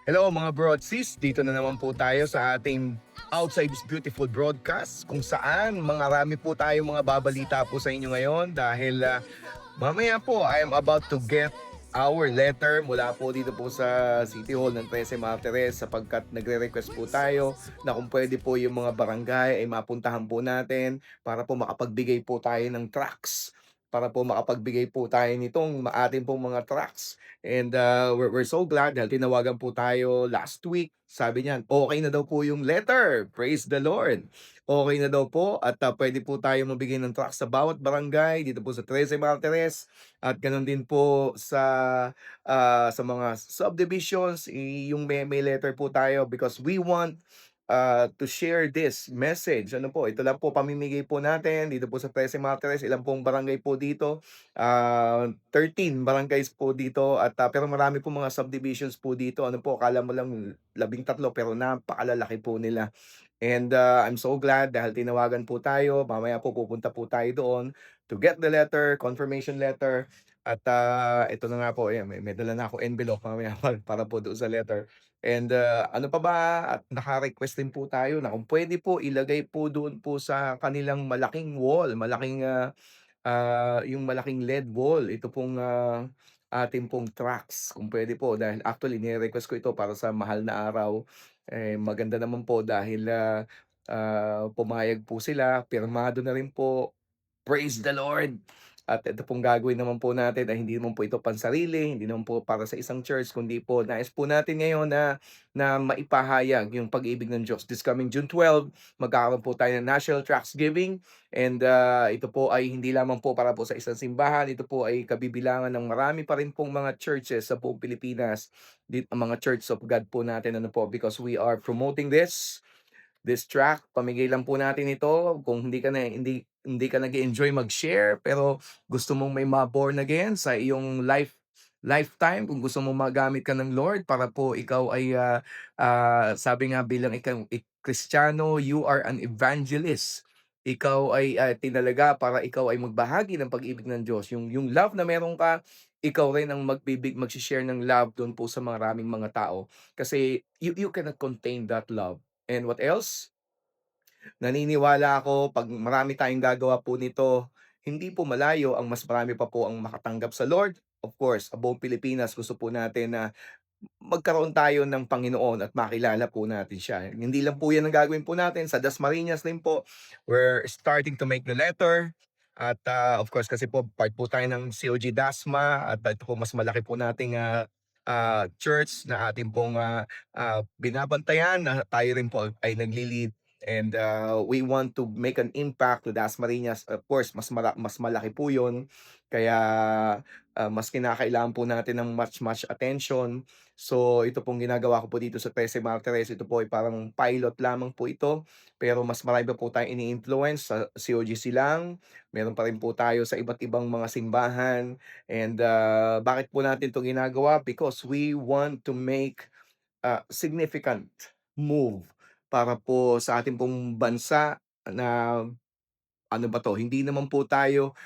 Hello mga broadsis, dito na naman po tayo sa ating Outside this Beautiful broadcast kung saan marami po tayong mga babalita po sa inyo ngayon dahil mamaya po I am about to get our letter mula po dito po sa City Hall ng 13 Martires sapagkat nagre-request po tayo na kung pwede po yung mga barangay ay mapuntahan po natin para po makapagbigay po tayo ng tracts para po makapagbigay po tayo nitong ating pong mga tracts. And we're so glad dahil tinawagan po tayo last week. Sabi niyan, okay na daw po yung letter. Praise the Lord. Okay na daw po at pwede po tayo mabigay ng truck sa bawat barangay dito po sa 13 Martires at ganoon din po sa mga subdivisions yung may letter po tayo because we want to share this message. Ano po, ito lang po pamimigay po natin dito po sa 13 Martires. Ilan pong barangay po dito? 13 barangays po dito at pero marami po mga subdivisions po dito. Ano po, akala mo lang 13 pero napakalalaki po nila. And I'm so glad dahil tinawagan po tayo. Mamaya po pupunta po tayo doon to get the letter, confirmation letter. At ito na nga po, ayan, may dala na ako envelope mamaya para po doon sa letter. And ano pa ba, at naka-request din po tayo na kung pwede po ilagay po doon po sa kanilang malaking wall, yung malaking LED wall, ito pong ating pong tracks kung pwede po dahil actually ni-request ko ito para sa mahal na araw. Eh, maganda naman po dahil pumayag po sila, pirmado na rin po. Praise the Lord! At ito pong gagawin naman po natin ay hindi naman po ito pansarili, hindi naman po para sa isang church, kundi po nais po natin ngayon na maipahayag yung pag-ibig ng Diyos. This coming June 12, magkakaroon po tayo ng National Tracts Giving and ito po ay hindi lamang po para po sa isang simbahan, ito po ay kabibilangan ng marami pa rin pong mga churches sa buong Pilipinas, ang mga Church of God po natin ano po because we are promoting this track, pamigay lang po natin ito. Kung hindi ka nag-enjoy mag-share, pero gusto mong may ma-born again sa iyong lifetime, kung gusto mong magamit ka ng Lord para po ikaw ay, sabi nga bilang ikaw Kristiyano, you are an evangelist. Ikaw ay, tinalaga para ikaw ay magbahagi ng pag-ibig ng Diyos. Yung love na meron ka, ikaw rin ang magse-share ng love do'n po sa maraming mga tao. Kasi you cannot contain that love. And what else? Naniniwala ako 'pag marami tayong gagawa po nito, hindi po malayo ang mas marami pa po ang makatanggap sa Lord. Of course, sa buong Pilipinas gusto po natin na magkaroon tayo ng Panginoon at makilala po natin siya. Hindi lang po 'yan ang gagawin po natin, sa Dasmariñas din po, we're starting to make the letter at, of course kasi po part po tayo ng COG Dasma at ito po mas malaki po nating, church na ating pong, binabantayan na tayo rin po ay nagle-lead and, we want to make an impact to Dasmariñas. Of course mas malaki po 'yun kaya, mas kinakailangan po natin ng much attention. So, ito pong ginagawa ko po dito sa 13 Martires, ito po ay parang pilot lamang po ito, pero mas marami pa po tayong ini-influence sa COGC lang, meron pa rin po tayo sa iba't ibang mga simbahan and, bakit po natin 'to ginagawa? Because we want to make a significant move para po sa ating pong bansa na ano ba 'to, hindi naman po tayo,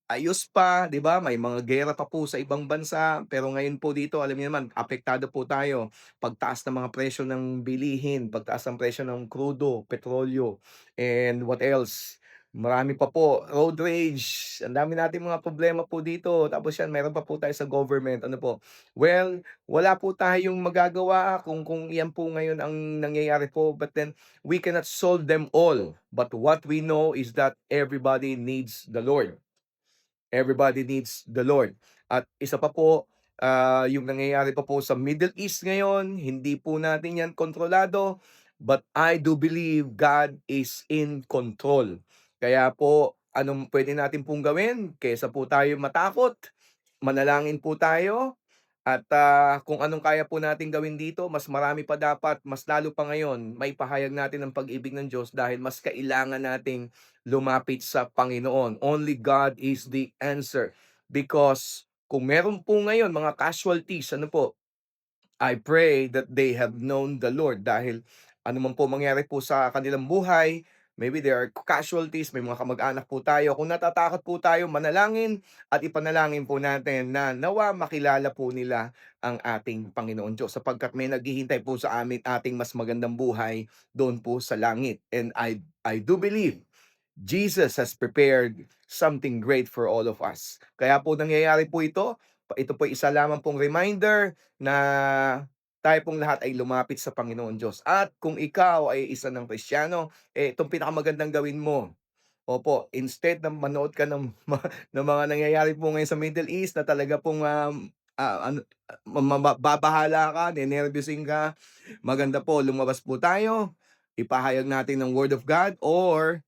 ayos pa, 'di ba? May mga giyera pa po sa ibang bansa, pero ngayon po dito alam niyo naman apektado po tayo. Pagtaas ng mga presyo ng bilihin, pagtaas ng presyo ng krudo, petrolyo, and what else? Marami pa po, road rage, ang dami nating mga problema po dito. Tapos 'yan meron pa po tayo sa government, ano po, well, wala po tayong magagawa kung iyan po ngayon ang nangyayari po, but then we cannot solve them all. But what we know is that everybody needs the Lord. Everybody needs the Lord. At isa pa po, yung nangyayari pa po sa Middle East ngayon, hindi po natin yan kontrolado, but I do believe God is in control. Kaya po, anong pwede natin pong gawin? Kaysa po tayo matakot, manalangin po tayo, at kung anong kaya po natin gawin dito, mas marami pa dapat, mas lalo pa ngayon, maipahayag natin ang pag-ibig ng Diyos dahil mas kailangan nating lumapit sa Panginoon. Only God is the answer. Because kung meron po ngayon mga casualties, ano po, I pray that they have known the Lord dahil ano man po mangyari po sa kanilang buhay, maybe there are casualties, may mga kamag-anak po tayo. Kung natatakot po tayo, manalangin at ipanalangin po natin na nawa makilala po nila ang ating Panginoon Diyos sapagkat may naghihintay po sa amin ating mas magandang buhay doon po sa langit. And I do believe Jesus has prepared something great for all of us. Kaya po nangyayari po ito. Ito po isa lamang pong reminder na tayo pong lahat ay lumapit sa Panginoon Diyos. At kung ikaw ay isa ng Kristiyano, itong pinakamagandang gawin mo. Opo, instead na manood ka ng ng mga nangyayari po ngayon sa Middle East na talaga pong, babahala ka, nenerbyusin ka, maganda po lumabas po tayo, ipahayag natin ng Word of God or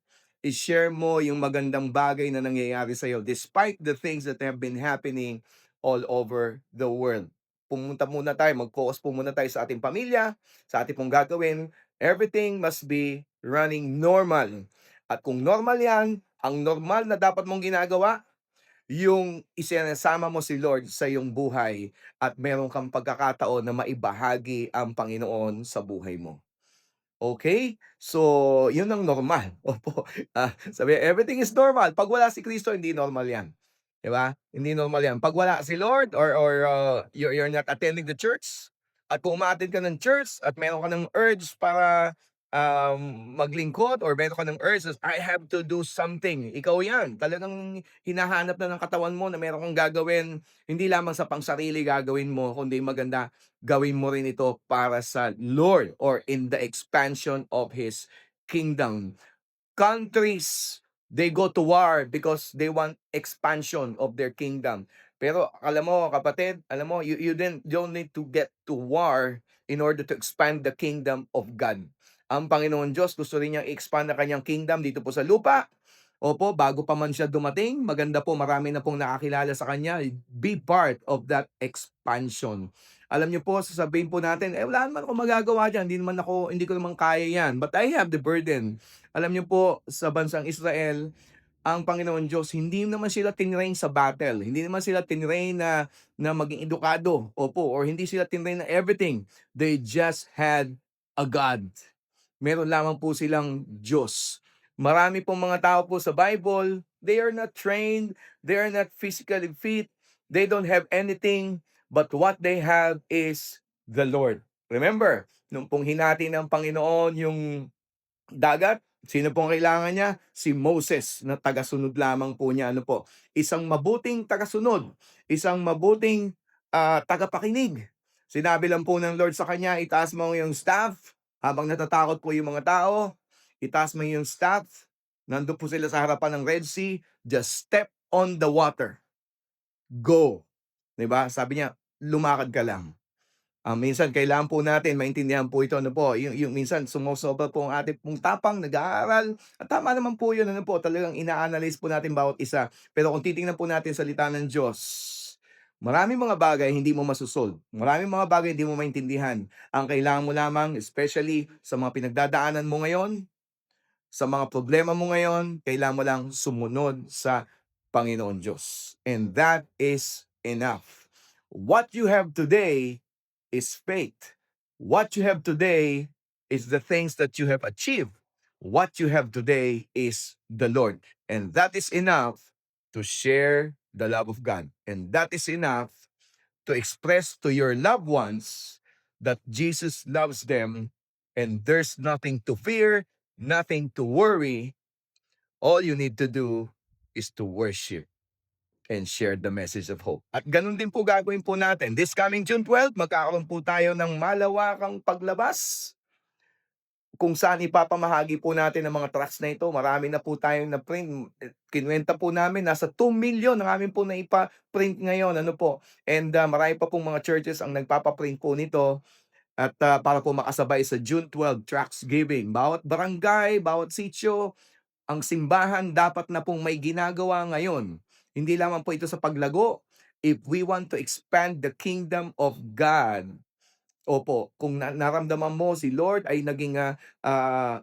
i-share mo yung magandang bagay na nangyayari sa'yo despite the things that have been happening all over the world. Pumunta muna tayo, mag-focus po muna tayo sa ating pamilya, sa ating pong gagawin. Everything must be running normal. At kung normal yan, ang normal na dapat mong ginagawa, yung isinasama mo si Lord sa iyong buhay at meron kang pagkakataon na maibahagi ang Panginoon sa buhay mo. Okay, so yun ang normal, opo. Sabi everything is normal, 'pag wala si Kristo hindi normal 'yan, 'di ba? Hindi normal 'yan. 'Pag wala si Lord or you're not attending the church at kung uma-attend ka ng church at meron ka ng urge para, maglingkod or meron ka ng urge na, "I have to do something." Ikaw 'yan, talagang hinahanap na ng katawan mo na meron kang gagawin, hindi lamang sa pangsarili gagawin mo kundi maganda gawin mo rin ito para sa Lord or in the expansion of His kingdom. Countries, they go to war because they want expansion of their kingdom. Pero alam mo kapatid, alam mo you don't need to get to war in order to expand the kingdom of God. Ang Panginoon Diyos gusto rin niyang i-expand ang kanyang kingdom dito po sa lupa. Opo, bago pa man siya dumating, maganda po marami na pong nakakilala sa kanya. Be part of that expansion. Alam niyo po, sasabihin po natin, wala naman akong magagawa diyan, hindi ko naman kaya 'yan. But I have the burden. Alam niyo po, sa bansang Israel, ang Panginoon Diyos, hindi naman sila tinrain sa battle. Hindi naman sila tinrain na maging edukado. Opo, or hindi sila tinrain na everything. They just had a God. Meron lamang po silang Diyos. Marami pong mga tao po sa Bible, they are not trained, they are not physically fit, they don't have anything, but what they have is the Lord. Remember, nung pong hinati ng Panginoon yung dagat, sino pong kailangan niya? Si Moses na tagasunod lamang po niya. Ano po? Isang mabuting tagasunod, isang mabuting tagapakinig. Sinabi lang po ng Lord sa kanya, itaas mo yung staff habang natatakot po yung mga tao. Itaas mo yung staff. Nandun po sila sa harapan ng Red Sea. Just step on the water. Go. 'Di ba? Sabi niya, lumakad ka lang. Minsan kailangan po natin maintindihan po ito, ano po, yung minsan sumosobra po ang ating pong tapang, nag-aaral, at tama naman po yun, ano po, talagang ina-analyze po natin bawat isa. Pero kung titingnan po natin sa salita ng Diyos, maraming mga bagay hindi mo masosolve, maraming mga bagay hindi mo maintindihan. Ang kailangan mo lamang, especially sa mga pinagdadaanan mo ngayon, sa mga problema mo ngayon, kailangan mo lang sumunod sa Panginoon Diyos. And that is enough. What you have today is faith. What you have today is the things that you have achieved. What you have today is the Lord. And that is enough to share the love of God. And that is enough to express to your loved ones that Jesus loves them and there's nothing to fear, nothing to worry. All you need to do is to worship and share the message of hope. At ganun din po gagawin po natin. This coming June 12, magkakaroon po tayo ng malawakang paglabas kung saan ipapamahagi po natin ang mga tracts na ito. Marami na po tayong na-print. Kinuwenta po namin, nasa 2 million ang amin po na ipa-print ngayon. Ano po? And marami pa pong mga churches ang nagpapaprint po nito. At para po makasabay sa June 12 tracts giving. Bawat barangay, bawat sitio, ang simbahan dapat na pong may ginagawa ngayon. Hindi lamang po ito sa paglago. If we want to expand the kingdom of God, opo, kung naramdaman mo si Lord ay naging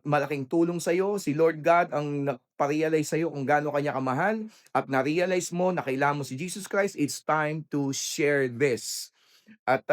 malaking tulong sa iyo, si Lord God ang nagpa-realize sa iyo kung gaano kanya kamahal at na-realize mo na kailangan mo si Jesus Christ, it's time to share this. At,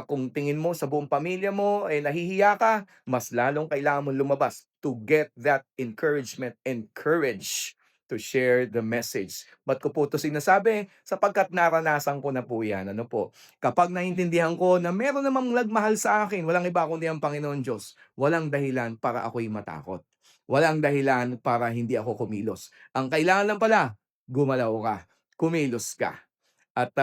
kung tingin mo sa buong pamilya mo, eh, nahihiya ka, mas lalong kailangan mong lumabas to get that encouragement and courage to share the message. Ba't ko po 'to sinasabi? Sapagkat naranasan ko na po 'yan, ano po. Kapag naintindihan ko na meron namang nagmahal sa akin, walang iba kundi ang Panginoon Diyos, walang dahilan para ako'y matakot. Walang dahilan para hindi ako kumilos. Ang kailangan lang pala, gumalaw ka, kumilos ka. At,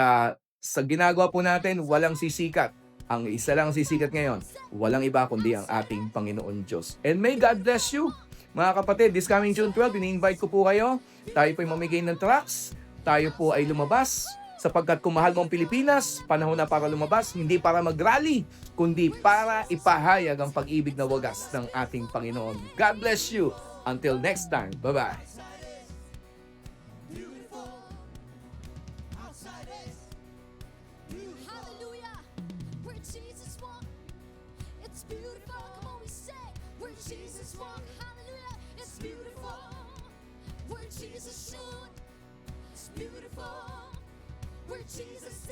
sa ginagawa po natin walang sisikat. Ang isa lang ang sisikat ngayon, walang iba kundi ang ating Panginoon Diyos. And may God bless you. Mga kapatid, this coming June 12, ini-invite ko po kayo. Tayo po'y mamigay ng tracts. Tayo po ay lumabas. Sapagkat kung mahal mo ang Pilipinas, panahon na para lumabas, hindi para mag-rally, kundi para ipahayag ang pag-ibig na wagas ng ating Panginoon. God bless you. Until next time. Bye-bye. Hallelujah. Where Jesus walked, it's beautiful. Come on, we say, where Jesus walked, hallelujah, it's beautiful. Where Jesus stood, it's beautiful. Where Jesus said,